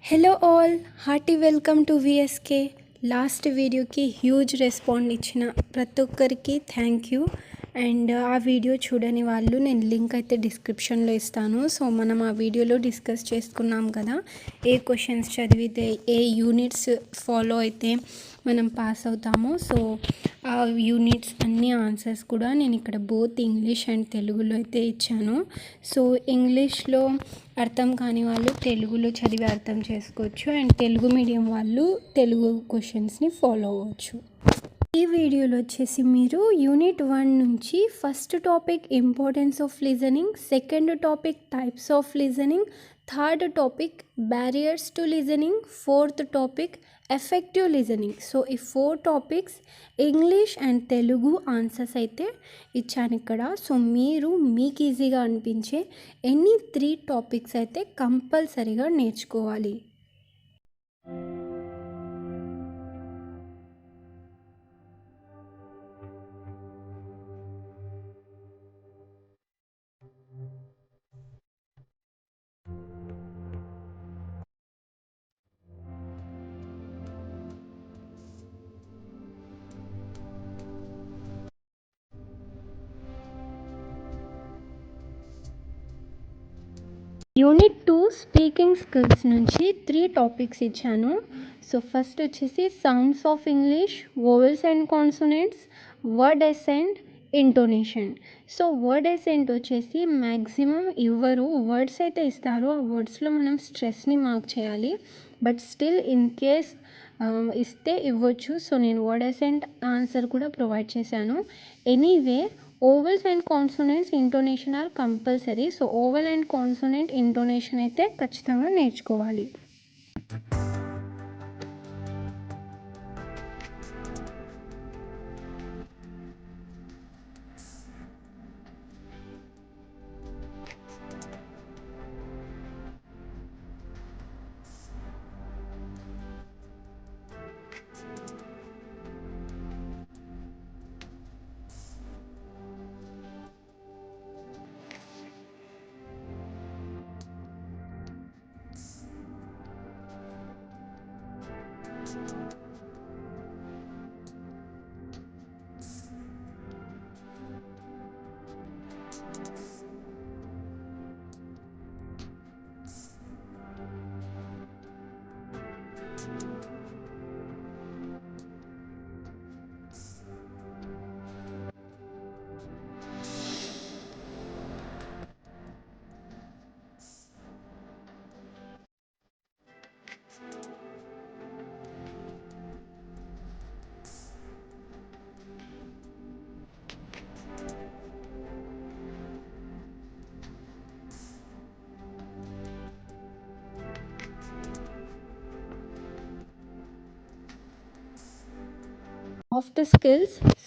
Hello all, hearty welcome to VSK. Last వీడియోకి huge respond ఇచ్చిన ప్రతి ఒక్కరికి థ్యాంక్ యూ. అండ్ ఆ వీడియో చూడని వాళ్ళు నేను లింక్ అయితే డిస్క్రిప్షన్లో ఇస్తాను. సో మనం ఆ వీడియోలో డిస్కస్ చేసుకున్నాం కదా, ఏ క్వశ్చన్స్ చదివితే ఏ యూనిట్స్ ఫాలో అయితే మనం పాస్ అవుతామో. సో ఆ యూనిట్స్ అన్ని ఆన్సర్స్ కూడా నేను ఇక్కడ బోత్ ఇంగ్లీష్ అండ్ తెలుగులో అయితే ఇచ్చాను. సో ఇంగ్లీష్లో అర్థం కాని వాళ్ళు తెలుగులో చదివి అర్థం చేసుకోవచ్చు, అండ్ తెలుగు మీడియం వాళ్ళు తెలుగు క్వశ్చన్స్ని ఫాలో అవ్వచ్చు. ఈ వీడియోలో వచ్చేసి మీరు యూనిట్ 1 నుంచి first topic importance of listening, second topic types of listening, third topic barriers to listening, fourth topic effective listening. So ఈ 4 topics English and Telugu answers అయితే ఇచ్చాను ఇక్కడ. సో మీరు మీకు ఈజీగా అనిపించే ఎనీ 3 టాపిక్స్ అయితే కంపల్సరీగా నేర్చుకోవాలి. యూనిట్ 2 స్పీకింగ్ స్కిల్స్ నుంచి 3 టాపిక్స్ ఇచ్చాను. సో ఫస్ట్ వచ్చేసి sounds of English, vowels and consonants, word accent, intonation. So word accent వచ్చేసి మ్యాక్సిమం ఇవ్వరు, వర్డ్స్ అయితే ఇస్తారు, ఆ వర్డ్స్లో మనం స్ట్రెస్ని మార్క్ చేయాలి. బట్ స్టిల్ ఇన్ కేస్ ఇస్తే ఇవ్వచ్చు. సో నేను వర్డ్ అసెంట్ ఆన్సర్ కూడా ప్రొవైడ్ చేశాను. Anyway vowels and consonants, intonation are compulsory. So vowel and consonant, intonation అయితే ఖచ్చితంగా నేర్చుకోవాలి.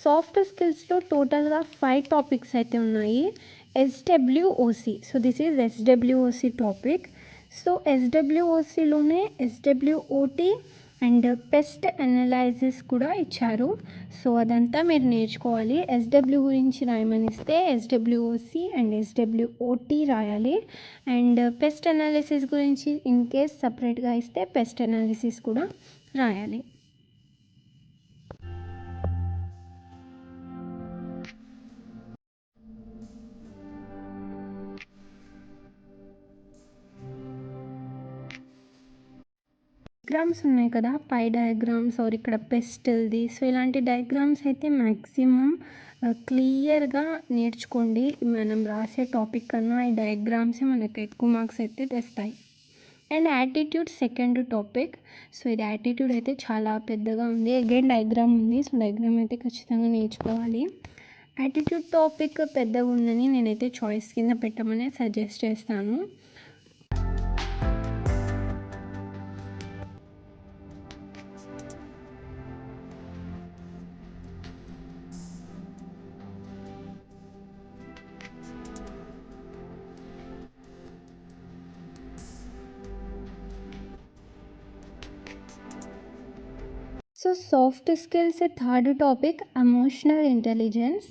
సాఫ్ట్ స్కిల్స్లో టోటల్గా 5 టాపిక్స్ అయితే ఉన్నాయి. SWOC. So this is SWOC topic. So ఎస్డబ్ల్యూఓసిలోనే ఎస్డబ్ల్యూఓటి అండ్ పెస్ట్ అనాలైసిస్ కూడా ఇచ్చారు. సో అదంతా మీరు నేర్చుకోవాలి. ఎస్డబ్ల్యూ గురించి రాయమని ఇస్తే ఎస్డబ్ల్యూఓసి అండ్ ఎస్డబ్ల్యూఓటి రాయాలి. అండ్ పెస్ట్ అనాలిసిస్ గురించి ఇన్ కేస్ సపరేట్గా ఇస్తే పెస్ట్ అనాలిసిస్ కూడా రాయాలి. డయాగ్రామ్స్ ఉన్నాయి కదా, పై డయాగ్రామ్స్ ఆర్ ఇక్కడ పెస్టల్ది. సో ఇలాంటి డయాగ్రామ్స్ అయితే మ్యాక్సిమం క్లియర్గా నేర్చుకోండి. మనం రాసే టాపిక్ కన్నా ఈ డయాగ్రామ్సే మనకు ఎక్కువ మార్క్స్ అయితే తెస్తాయి. And attitude second topic. So ఇది యాటిట్యూడ్ అయితే చాలా పెద్దగా ఉంది. అగైన్ డయాగ్రామ్ ఉంది. సో డయాగ్రామ్ అయితే ఖచ్చితంగా నేర్చుకోవాలి. యాటిట్యూడ్ టాపిక్ పెద్దగా ఉందని నేనైతే చాయిస్ కింద పెట్టమని సజెస్ట్ చేస్తాను. So soft skills third topic emotional intelligence.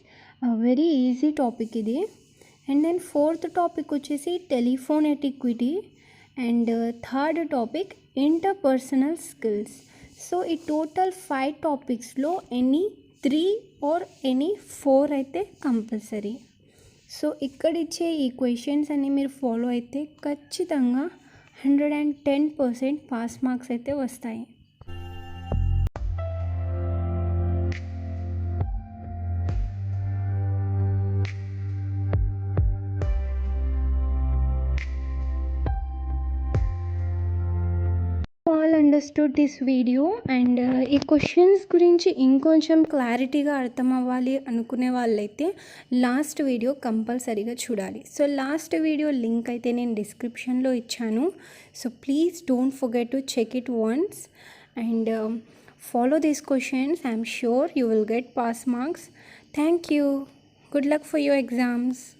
Very easy topic ఇది. అండ్ దెన్ ఫోర్త్ టాపిక్ వచ్చేసి telephone etiquette. And third topic interpersonal skills. So ఈ టోటల్ 5 టాపిక్స్లో ఎనీ 3 ఆర్ ఎనీ 4 అయితే కంపల్సరీ. సో ఇక్కడ ఇచ్చే ఈ క్వశ్చన్స్ అన్ని మీరు ఫాలో అయితే ఖచ్చితంగా 110% పాస్ మార్క్స్ అయితే వస్తాయి. All understood this video. And ఈ క్వశ్చన్స్ గురించి ఇంకొంచెం క్లారిటీగా అర్థం అవ్వాలి అనుకునే వాళ్ళైతే లాస్ట్ వీడియో కంపల్సరీగా చూడాలి. సో లాస్ట్ వీడియో లింక్ అయితే నేను డిస్క్రిప్షన్లో ఇచ్చాను. So please don't forget to check it once and follow these questions. I'm sure you will get pass marks. Thank you. Good luck for your exams.